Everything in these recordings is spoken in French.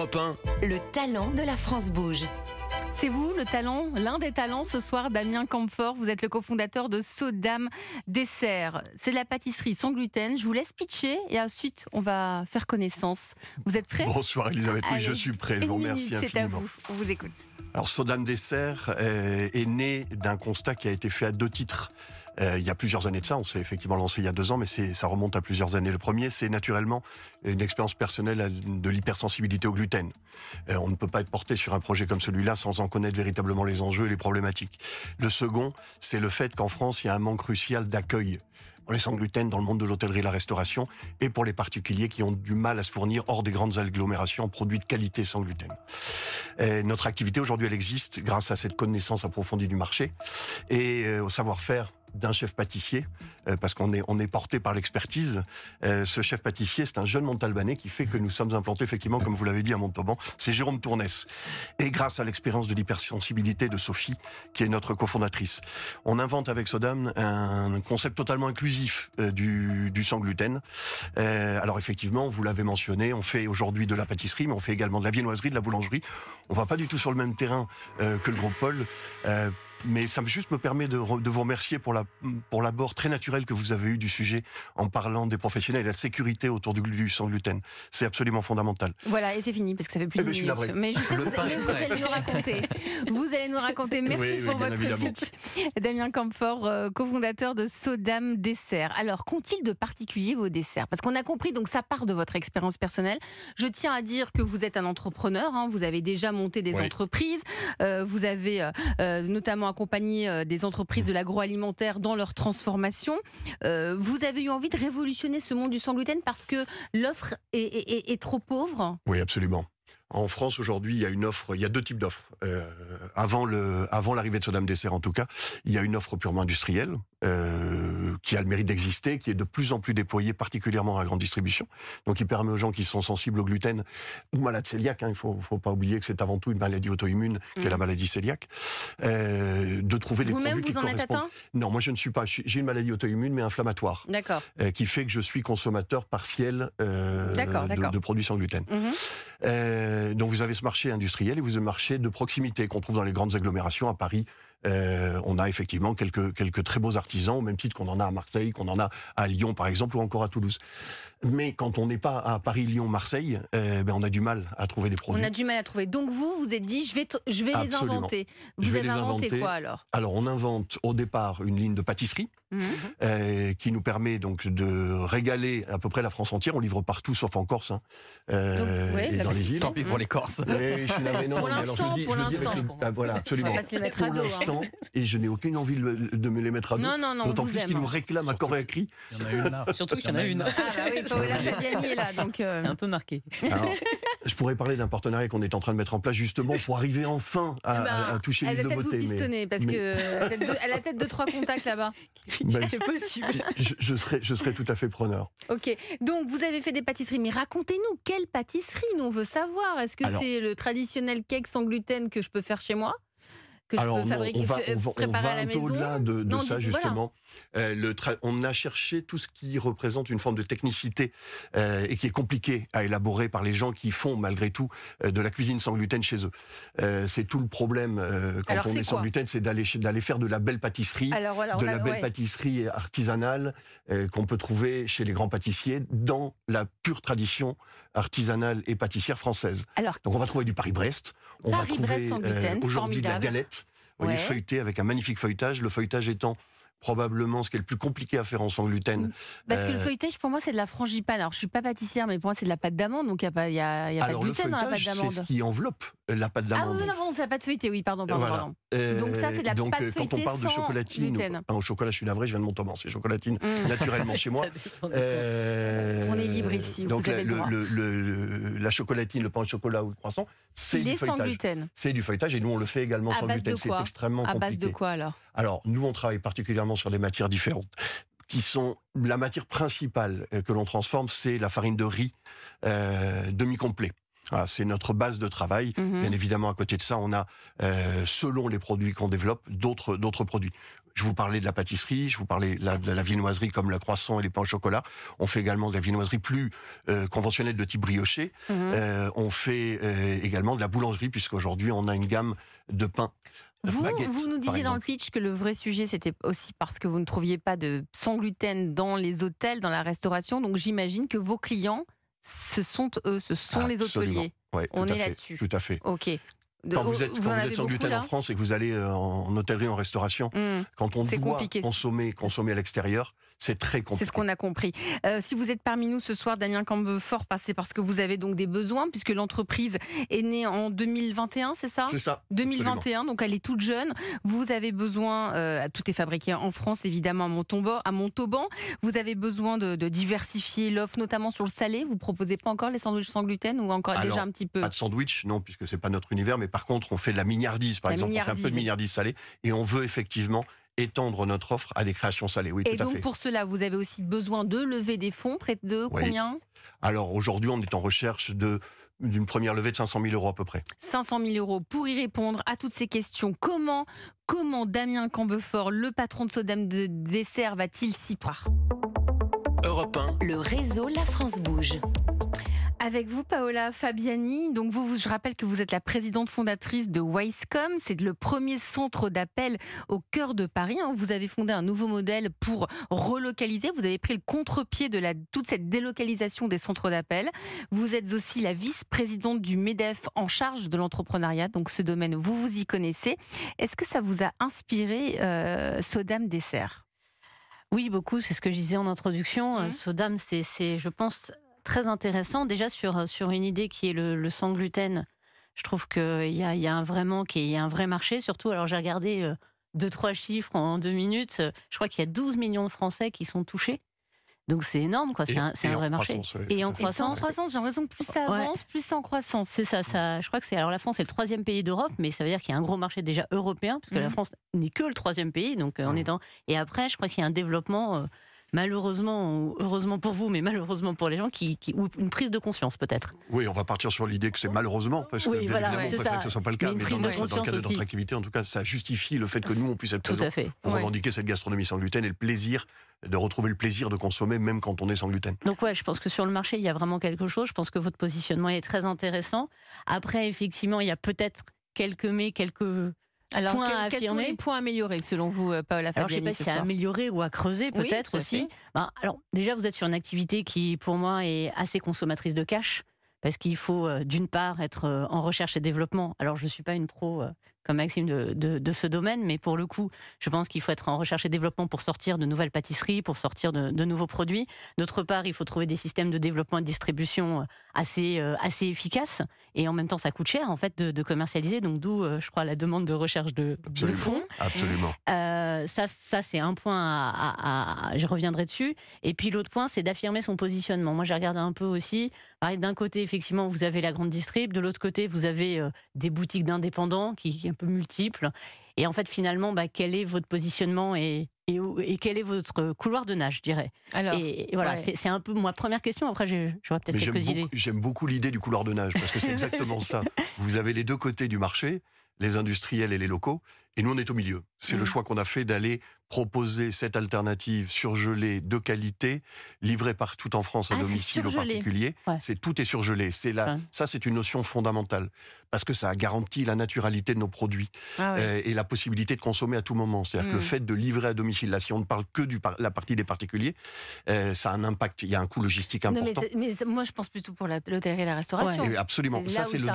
Europe 1. Le talent de la France bouge. C'est vous, le talent, l'un des talents ce soir, Damien Camphor. Vous êtes le cofondateur de Sodame Dessert. C'est de la pâtisserie sans gluten. Je vous laisse pitcher et ensuite on va faire connaissance. Vous êtes prêts ? Bonsoir Elisabeth, oui, Allez, je suis prêt, je vous remercie c'est à infiniment. vous, on vous écoute. Alors Sodame Dessert est né d'un constat qui a été fait à 2 titres. Il y a plusieurs années de ça, on s'est effectivement lancé il y a 2 ans, mais ça remonte à plusieurs années. Le premier, c'est naturellement une expérience personnelle de l'hypersensibilité au gluten. On ne peut pas être porté sur un projet comme celui-là sans en connaître véritablement les enjeux et les problématiques. Le second, c'est le fait qu'en France, il y a un manque crucial d'accueil pour les sans gluten dans le monde de l'hôtellerie et la restauration et pour les particuliers qui ont du mal à se fournir hors des grandes agglomérations en produits de qualité sans gluten. Notre activité aujourd'hui, elle existe grâce à cette connaissance approfondie du marché et au savoir-faire d'un chef pâtissier, parce qu'on est porté par l'expertise. Ce chef pâtissier, c'est un jeune Montalbanais qui fait que nous sommes implantés, effectivement, comme vous l'avez dit, à Montauban. C'est Jérôme Tournès. Et grâce à l'expérience de l'hypersensibilité de Sophie, qui est notre cofondatrice, on invente avec Sodame un concept totalement inclusif du sans gluten. Alors effectivement, vous l'avez mentionné, on fait aujourd'hui de la pâtisserie, mais on fait également de la viennoiserie, de la boulangerie. On va pas du tout sur le même terrain que le groupe Paul. Mais ça me permet de vous remercier pour l'abord très naturel que vous avez eu du sujet en parlant des professionnels et de la sécurité autour du sans gluten. C'est absolument fondamental. Voilà, et c'est fini, parce que ça fait plus de minutes. Mais je sais que vous allez nous raconter. Vous allez nous raconter. Merci pour votre pitch. Damien Camphor, cofondateur de Sodame Dessert. Alors, qu'ont-ils de particulier vos desserts ? Parce qu'on a compris, donc ça part de votre expérience personnelle. Je tiens à dire que vous êtes un entrepreneur, hein, vous avez déjà monté des entreprises, vous avez notamment accompagner des entreprises de l'agroalimentaire dans leur transformation. Vous avez eu envie de révolutionner ce monde du sans gluten parce que l'offre est trop pauvre ? Oui, absolument. En France, aujourd'hui, il y a 2 types d'offres. Avant l'arrivée de Sodame Dessert, en tout cas, il y a une offre purement industrielle, qui a le mérite d'exister, qui est de plus en plus déployée, particulièrement à la grande distribution. Donc, il permet aux gens qui sont sensibles au gluten ou malades cœliaques, il faut pas oublier que c'est avant tout une maladie auto-immune, qui est la maladie cœliaque, de trouver des produits qui correspondent. Vous-même, vous en êtes atteint ? Non, moi je ne suis pas. J'ai une maladie auto-immune, mais inflammatoire. D'accord. Qui fait que je suis consommateur partiel de produits sans gluten. Donc vous avez ce marché industriel et vous avez ce marché de proximité qu'on trouve dans les grandes agglomérations. À Paris, on a effectivement quelques très beaux artisans, au même titre qu'on en a à Marseille, qu'on en a à Lyon par exemple, ou encore à Toulouse. Mais quand on n'est pas à Paris, Lyon, Marseille, on a du mal à trouver des produits. On a du mal à trouver. Donc vous êtes dit, je vais les inventer. Vous avez inventé quoi alors ? Alors on invente au départ une ligne de pâtisserie qui nous permet donc de régaler à peu près la France entière. On livre partout sauf en Corse et dans les îles. Tant pis pour les Corses. Pour l'instant. Voilà, absolument. On va pas se les mettre à dos. Et je n'ai aucune envie de me les mettre à dos. Non, d'autant plus qu'ils nous réclament à corps et à cri. Il y en a une là. Surtout qu'il y en a une. Ah bah oui, Paola Fabiani est là, donc... C'est un peu marqué. Alors, je pourrais parler d'un partenariat qu'on est en train de mettre en place justement pour arriver enfin à toucher l'île de beauté. Elle va peut-être vous pistonner parce qu'elle a peut-être 2-3 contacts là-bas. C'est possible. Je serais tout à fait preneur. Ok, donc vous avez fait des pâtisseries, mais racontez-nous, quelle pâtisserie ? Nous on veut savoir. Est-ce que c'est le traditionnel cake sans gluten que je peux faire chez moi ? Que je peux fabriquer, préparer à la maison. On va un peu au-delà de ça, justement. Voilà. On a cherché tout ce qui représente une forme de technicité et qui est compliqué à élaborer par les gens qui font, malgré tout, de la cuisine sans gluten chez eux. C'est tout le problème quand on est sans gluten, c'est d'aller faire de la belle pâtisserie, pâtisserie artisanale qu'on peut trouver chez les grands pâtissiers dans la pure tradition artisanale et pâtissière française. Donc on va trouver du Paris-Brest, on va trouver aujourd'hui de la galette, feuilletée avec un magnifique feuilletage, le feuilletage étant probablement ce qui est le plus compliqué à faire en sans gluten. Parce que le feuilletage, pour moi, c'est de la frangipane. Alors, je suis pas pâtissière, mais pour moi, c'est de la pâte d'amande, donc il n'y a pas de gluten dans la pâte d'amande. C'est ce qui enveloppe la pâte d'amande. Ah oui, non, c'est la pâte feuilletée, oui, pardon. Donc ça, c'est de la pâte feuilletée quand on parle de chocolatine, au chocolat, je suis navré, je viens de Montauban, c'est chocolatine naturellement chez moi. On est libre ici, donc vous avez le droit. La chocolatine, le pain au chocolat ou le croissant, c'est du feuilletage. Sans gluten. C'est du feuilletage et nous, on le fait également sans gluten. C'est extrêmement compliqué. À base de quoi alors ? Alors, nous, on travaille particulièrement sur des matières différentes, qui sont la matière principale que l'on transforme, c'est la farine de riz demi-complet. Voilà, c'est notre base de travail. Bien évidemment, à côté de ça, on a, selon les produits qu'on développe, d'autres produits. Je vous parlais de la pâtisserie, je vous parlais de la viennoiserie comme le croissant et les pains au chocolat. On fait également de la viennoiserie plus conventionnelle de type brioché. On fait également de la boulangerie, puisqu'aujourd'hui, on a une gamme de pains. Vous nous disiez dans le pitch que le vrai sujet, c'était aussi parce que vous ne trouviez pas de sans gluten dans les hôtels, dans la restauration. Donc j'imagine que vos clients, ce sont les hôteliers. Ouais, on est là-dessus. Tout à fait. Ok. Quand vous êtes sans gluten en France et que vous allez en hôtellerie, en restauration, quand on doit consommer à l'extérieur, c'est très compliqué. C'est ce qu'on a compris. Si vous êtes parmi nous ce soir, Damien Cambefort, c'est parce que vous avez donc des besoins, puisque l'entreprise est née en 2021, c'est ça ? C'est ça. 2021, absolument. donc elle est toute jeune. Vous avez besoin, tout est fabriqué en France, évidemment, à Montauban. Vous avez besoin de diversifier l'offre, notamment sur le salé. Vous ne proposez pas encore les sandwichs sans gluten ou encore déjà un petit peu ? Pas de sandwich, non, puisque ce n'est pas notre univers, mais par contre, on fait de la mignardise, par exemple. On fait un peu de mignardise salée et on veut effectivement étendre notre offre à des créations salées. Oui, tout à fait. Et donc pour cela, vous avez aussi besoin de lever des fonds, près de combien ? Alors aujourd'hui, on est en recherche d'une première levée de 500 000 € à peu près. 500 000 € pour y répondre à toutes ces questions. Comment Damien Cambefort, le patron de Sodame Dessert, va-t-il s'y prendre ? Europe 1. Le réseau La France Bouge. Avec vous, Paola Fabiani. Donc je rappelle que vous êtes la présidente fondatrice de Wisecom. C'est le premier centre d'appel au cœur de Paris. Vous avez fondé un nouveau modèle pour relocaliser. Vous avez pris le contre-pied de toute cette délocalisation des centres d'appel. Vous êtes aussi la vice-présidente du MEDEF en charge de l'entrepreneuriat. Donc ce domaine, vous y connaissez. Est-ce que ça vous a inspiré Sodame Dessert ? Oui, beaucoup. C'est ce que je disais en introduction. Sodame, c'est, je pense, très intéressant. Déjà sur une idée qui est le sans gluten, je trouve qu'il y a un vrai manque et il y a un vrai marché. Surtout, alors j'ai regardé 2-3 chiffres en 2 minutes. Je crois qu'il y a 12 millions de Français qui sont touchés. Donc c'est énorme, quoi. C'est un vrai marché. Et en croissance, j'ai l'impression que plus ça avance, plus c'est en croissance. C'est ça. Je crois que la France est le 3e pays d'Europe, mais ça veut dire qu'il y a un gros marché déjà européen, parce que la France n'est que le 3e pays. Donc et après, je crois qu'il y a un développement. Malheureusement, ou heureusement pour vous, mais malheureusement pour les gens, ou une prise de conscience peut-être. Oui, on va partir sur l'idée que c'est malheureusement, parce que bien évidemment, on préfère que ce ne soit pas le cas, mais dans le cadre de notre activité, en tout cas, ça justifie le fait que nous, on puisse être présents pour revendiquer cette gastronomie sans gluten et le plaisir de retrouver le plaisir de consommer, même quand on est sans gluten. Donc je pense que sur le marché, il y a vraiment quelque chose. Je pense que votre positionnement est très intéressant. Après, effectivement, il y a peut-être quelques alors, quels sont les points améliorés selon vous, Paola Fabiani? Alors, je ne sais pas si c'est à améliorer ou à creuser, peut-être aussi. Alors, déjà, vous êtes sur une activité qui, pour moi, est assez consommatrice de cash, parce qu'il faut, d'une part, être en recherche et développement. Alors, je ne suis pas une pro comme Maxime de ce domaine, mais pour le coup, je pense qu'il faut être en recherche et développement pour sortir de nouvelles pâtisseries, pour sortir de nouveaux produits. D'autre part, il faut trouver des systèmes de développement et de distribution assez efficaces, et en même temps, ça coûte cher, en fait, de commercialiser, donc d'où, je crois, la demande de recherche de fonds. Absolument. Ça, c'est un point je reviendrai dessus. Et puis, l'autre point, c'est d'affirmer son positionnement. Moi, j'ai regardé un peu aussi. Pareil, d'un côté, effectivement, vous avez la grande distrib, de l'autre côté, vous avez des boutiques d'indépendants qui un peu multiples. Et en fait, finalement, quel est votre positionnement et quel est votre couloir de nage, je dirais. Alors, et voilà, c'est un peu ma première question. Après, j'aurais peut-être quelques idées. J'aime beaucoup l'idée du couloir de nage, parce que c'est exactement ça. Vous avez les deux côtés du marché, les industriels et les locaux, et nous, on est au milieu. C'est le choix qu'on a fait d'aller proposer cette alternative surgelée de qualité, livrée partout en France à domicile aux particuliers. Tout est surgelé. Ça, c'est une notion fondamentale, parce que ça garantit la naturalité de nos produits et la possibilité de consommer à tout moment. C'est-à-dire que le fait de livrer à domicile, là, si on ne parle que de la partie des particuliers, ça a un impact. Il y a un coût logistique important. Mais moi, je pense plutôt pour l'hôtellerie et la restauration. Absolument. Ça, c'est le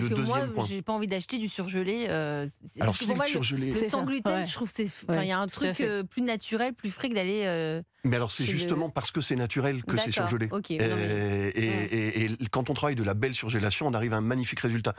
deuxième point. J'ai pas envie d'acheter du surgelé. Alors, si le surgelé, sans gluten, je trouve il y a un truc plus naturel, plus frais que d'aller. Mais alors c'est justement parce que c'est naturel que c'est surgelé. Et quand on travaille de la belle surgélation, on arrive à un magnifique résultat.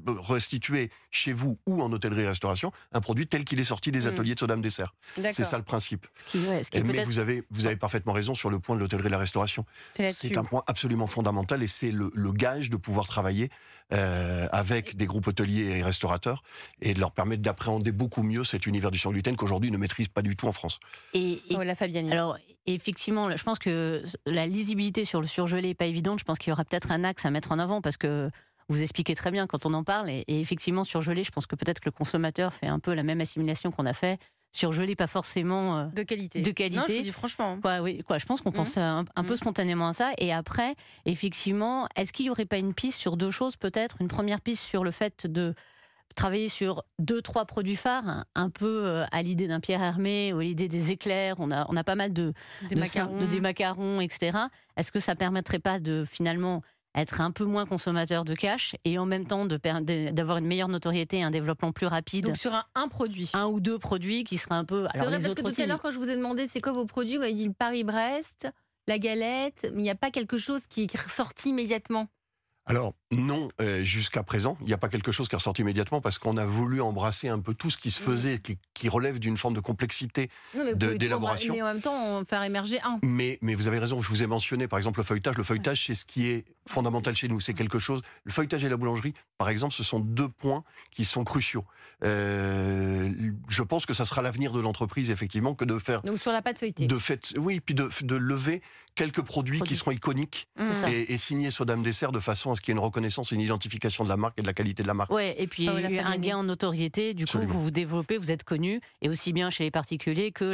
restituer chez vous ou en hôtellerie-restauration un produit tel qu'il est sorti des ateliers de Sodame Dessert. C'est ça le principe. Mais vous avez parfaitement raison sur le point de l'hôtellerie et la restauration. C'est un point absolument fondamental et c'est le gage de pouvoir travailler avec des groupes hôteliers et restaurateurs et de leur permettre d'appréhender beaucoup mieux cet univers du sans gluten qu'aujourd'hui ne maîtrisent pas du tout en France. La Fabiani. Alors, effectivement, je pense que la lisibilité sur le surgelé n'est pas évidente. Je pense qu'il y aura peut-être un axe à mettre en avant parce que vous expliquez très bien quand on en parle. Et effectivement, surgelé, je pense que peut-être que le consommateur fait un peu la même assimilation qu'on a fait. Surgelé, pas forcément de qualité. Non, je vous dis franchement. Je pense qu'on pense un peu spontanément à ça. Et après, effectivement, est-ce qu'il n'y aurait pas une piste sur deux choses peut-être ? Une première piste sur le fait de travailler sur 2-3 produits phares, un peu à l'idée d'un Pierre Hermé ou à l'idée des éclairs. On a pas mal des macarons, etc. Est-ce que ça permettrait pas de finalement être un peu moins consommateur de cash et en même temps d'avoir une meilleure notoriété et un développement plus rapide. Donc sur un produit. Un ou deux produits qui seraient un peu... C'est vrai parce que tout à l'heure quand je vous ai demandé c'est quoi vos produits, vous m'avez dit le Paris-Brest, la galette, mais il n'y a pas quelque chose qui est ressorti immédiatement. Alors non, jusqu'à présent, il n'y a pas quelque chose qui est ressorti immédiatement parce qu'on a voulu embrasser un peu tout ce qui se faisait, qui relève d'une forme de complexité d'élaboration. Mais en même temps, en faire émerger un. Mais vous avez raison, je vous ai mentionné par exemple le feuilletage. Le feuilletage, c'est ce qui est fondamental chez nous. C'est quelque chose. Le feuilletage et la boulangerie, par exemple, ce sont deux points qui sont cruciaux. Je pense que ça sera l'avenir de l'entreprise, effectivement, que de faire. Donc sur la pâte feuilletée. Puis de lever quelques produits qui seront iconiques et signer Sodame Dessert de façon à ce qu'il y ait une reconnaissance et une identification de la marque et de la qualité de la marque. Ouais, et puis un gain en notoriété, du coup vous vous développez, vous êtes connu, et aussi bien chez les particuliers que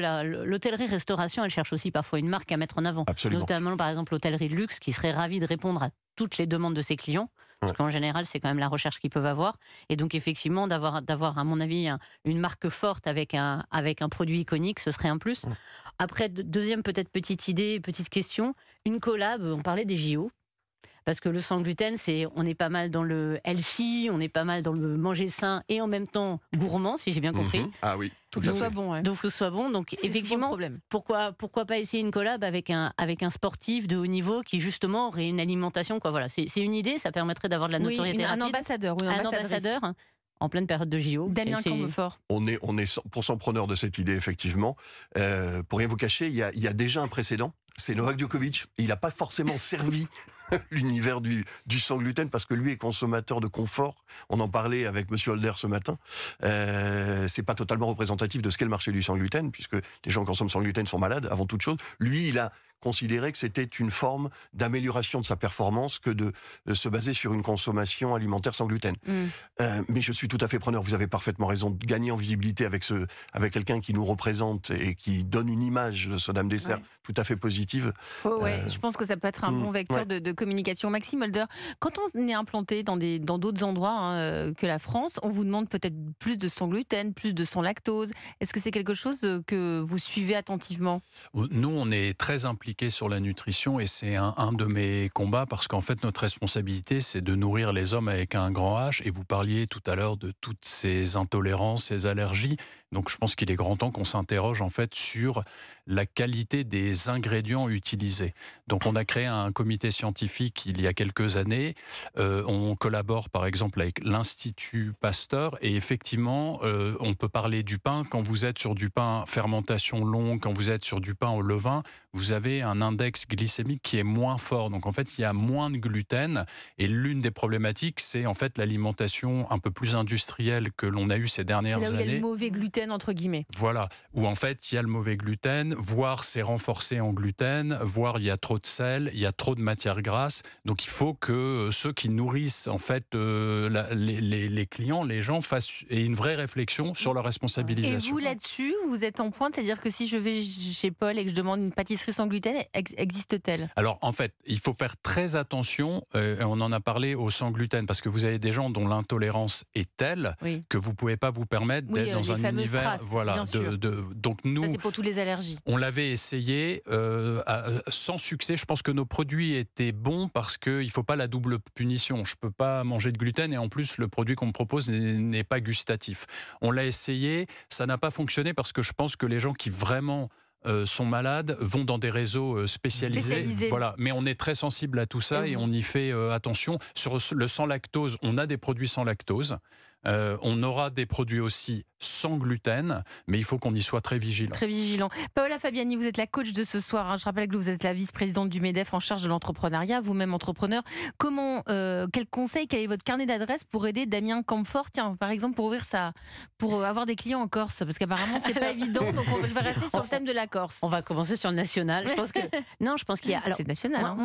l'hôtellerie-restauration, elle cherche aussi parfois une marque à mettre en avant. Absolument. Notamment par exemple l'hôtellerie de luxe qui serait ravie de répondre à toutes les demandes de ses clients. Parce qu'en général, c'est quand même la recherche qu'ils peuvent avoir. Et donc, effectivement, d'avoir à mon avis, une marque forte avec un produit iconique, ce serait un plus. Après, deuxième peut-être petite idée, petite question, une collab, on parlait des JO. Parce que le sans gluten, on est pas mal dans le healthy, on est pas mal dans le manger sain et en même temps gourmand, si j'ai bien compris. Ah oui. Faut que ce soit bon. Donc, faut que ce soit bon. Donc, effectivement, pourquoi pas essayer une collab avec un sportif de haut niveau qui, justement, aurait une alimentation, quoi. Voilà, c'est une idée, ça permettrait d'avoir de la notoriété rapide. Un ambassadeur, en pleine période de JO. Damien Cambefort. On est 100% preneur de cette idée, effectivement. Pour rien vous cacher, il y a déjà un précédent. C'est Novak Djokovic. Il n'a pas forcément servi l'univers du sans gluten parce que lui est consommateur de confort. On en parlait avec Monsieur Holder ce matin. C'est pas totalement représentatif de ce qu'est le marché du sans gluten puisque les gens qui consomment sans gluten sont malades avant toute chose. Lui, il a considéré que c'était une forme d'amélioration de sa performance que de se baser sur une consommation alimentaire sans gluten. Mais je suis tout à fait preneur, vous avez parfaitement raison, de gagner en visibilité avec quelqu'un qui nous représente et qui donne une image de Sodame Dessert tout à fait positive. Je pense que ça peut être un bon vecteur de communication. Maxime Holder, quand on est implanté dans d'autres endroits que la France, on vous demande peut-être plus de sans gluten, plus de sans lactose. Est-ce que c'est quelque chose que vous suivez attentivement ? Nous, on est très impliqués sur la nutrition et c'est un de mes combats parce qu'en fait notre responsabilité c'est de nourrir les hommes avec un grand H et vous parliez tout à l'heure de toutes ces intolérances, ces allergies. Donc je pense qu'il est grand temps qu'on s'interroge en fait sur la qualité des ingrédients utilisés. Donc on a créé un comité scientifique il y a quelques années. On collabore par exemple avec l'Institut Pasteur et effectivement on peut parler du pain. Quand vous êtes sur du pain fermentation longue, quand vous êtes sur du pain au levain, vous avez un index glycémique qui est moins fort. Donc en fait il y a moins de gluten et l'une des problématiques c'est en fait l'alimentation un peu plus industrielle que l'on a eu ces dernières années. C'est là où il y a le mauvais gluten entre guillemets. Voilà, où en fait il y a le mauvais gluten, voire c'est renforcé en gluten, voire il y a trop de sel, il y a trop de matières grasses. Donc il faut que ceux qui nourrissent en fait les clients, les gens aient une vraie réflexion sur leur responsabilisation. Et vous là-dessus, vous êtes en pointe, c'est-à-dire que si je vais chez Paul et que je demande une pâtisserie sans gluten, existe-t-elle ? Alors en fait, il faut faire très attention, on en a parlé au sans gluten, parce que vous avez des gens dont l'intolérance est telle que vous ne pouvez pas vous permettre d'être dans un univers. Voilà, donc nous, ça c'est pour toutes les allergies. On l'avait essayé sans succès. Je pense que nos produits étaient bons parce qu'il ne faut pas la double punition. Je ne peux pas manger de gluten et en plus le produit qu'on me propose n'est pas gustatif. On l'a essayé, ça n'a pas fonctionné parce que je pense que les gens qui vraiment sont malades vont dans des réseaux spécialisés. Voilà. Mais on est très sensible à tout ça et on y fait attention. Sur le sans lactose, on a des produits sans lactose. On aura des produits aussi sans gluten, mais il faut qu'on y soit très vigilant. Très vigilant. Paola Fabiani, vous êtes la coach de ce soir. Je rappelle que vous êtes la vice-présidente du MEDEF en charge de l'entrepreneuriat, vous-même entrepreneur. Quel conseil, quel est votre carnet d'adresses pour aider Damien Camphor, tiens, par exemple, pour avoir des clients en Corse? Parce qu'apparemment, c'est pas évident, donc je vais rester sur le thème de la Corse. On va commencer sur le national. Je pense qu'il y a. C'est national.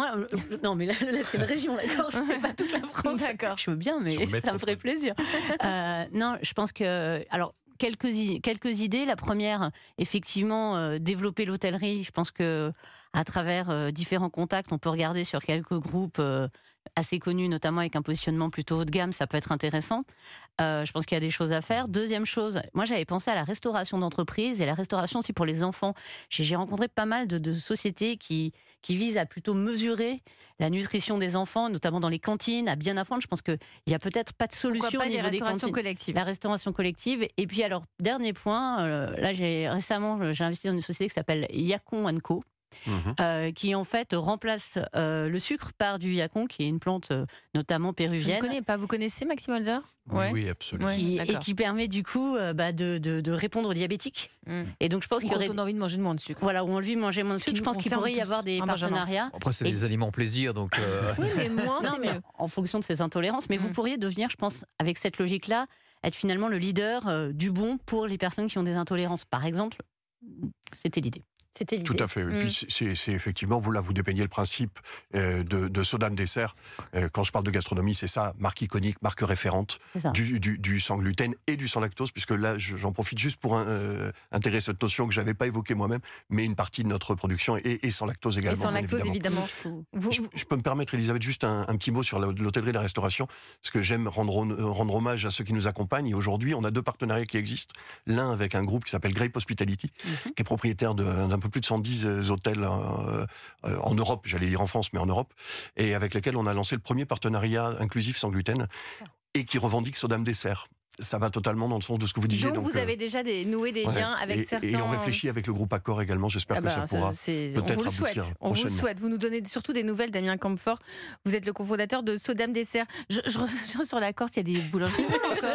Non, mais là, c'est une région, la Corse, c'est pas toute la France. D'accord. Je veux bien, mais ça me ferait plaisir. Non, je pense que. Alors, quelques idées. La première, effectivement, développer l'hôtellerie. Je pense que à travers différents contacts, on peut regarder sur quelques groupes assez connus, notamment avec un positionnement plutôt haut de gamme, ça peut être intéressant. Je pense qu'il y a des choses à faire. Deuxième chose, moi j'avais pensé à la restauration d'entreprise et la restauration aussi pour les enfants. J'ai rencontré pas mal de sociétés qui visent à plutôt mesurer la nutrition des enfants, notamment dans les cantines, à bien apprendre. Je pense qu'il n'y a peut-être pas de solution au niveau des cantines. Collective. La restauration collective. Et puis alors, dernier point, là récemment j'ai investi dans une société qui s'appelle Yacon & Co. Qui en fait remplace le sucre par du yacon, qui est une plante notamment péruvienne. Je ne connais pas. Vous connaissez Maxime Holder? Oui, absolument. Et qui permet du coup de répondre aux diabétiques. Et donc je pense qu'il y aurait envie de manger moins de sucre. Voilà, où on envie de manger moins de sucre. Je pense qu'il pourrait y avoir des partenariats. Après, c'est des aliments plaisir, donc. Oui, mais moins, c'est mieux. En fonction de ses intolérances. Mais vous pourriez devenir, je pense, avec cette logique-là, être finalement le leader du bon pour les personnes qui ont des intolérances. Par exemple, c'était l'idée. Tout à fait. Et puis c'est effectivement, vous dépeignez le principe de Sodame Dessert. Quand je parle de gastronomie, c'est ça, marque iconique, marque référente du sans gluten et du sans lactose, puisque là, j'en profite juste pour intégrer cette notion que j'avais pas évoquée moi-même, mais une partie de notre production est sans lactose également. Et sans lactose, évidemment. Je peux me permettre, Elisabeth, juste un petit mot sur l'hôtellerie et la restauration, parce que j'aime rendre hommage à ceux qui nous accompagnent. Et aujourd'hui, on a 2 partenariats qui existent. L'un avec un groupe qui s'appelle Grape Hospitality, qui est propriétaire d'un peu plus de 110 hôtels en Europe, j'allais dire en France, mais en Europe, et avec lesquels on a lancé le premier partenariat inclusif sans gluten, et qui revendique Sodame Dessert. Ça va totalement dans le sens de ce que vous disiez. Donc vous avez déjà noué des liens avec certains... Et on réfléchit avec le groupe Accor également, j'espère que ça pourra peut-être aboutir prochainement. On vous le souhaite. Vous nous donnez surtout des nouvelles, Damien Camphor. Vous êtes le cofondateur de Sodame Dessert. Je reviens sur la Corse, il y a des boulangeries encore.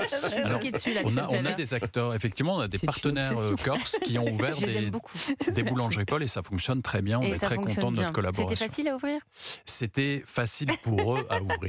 Alors, on a des acteurs, effectivement, on a des partenaires corses qui ont ouvert des boulangeries Paul, et ça fonctionne très bien. On est très content de notre collaboration. C'était facile à ouvrir? C'était facile pour eux à ouvrir.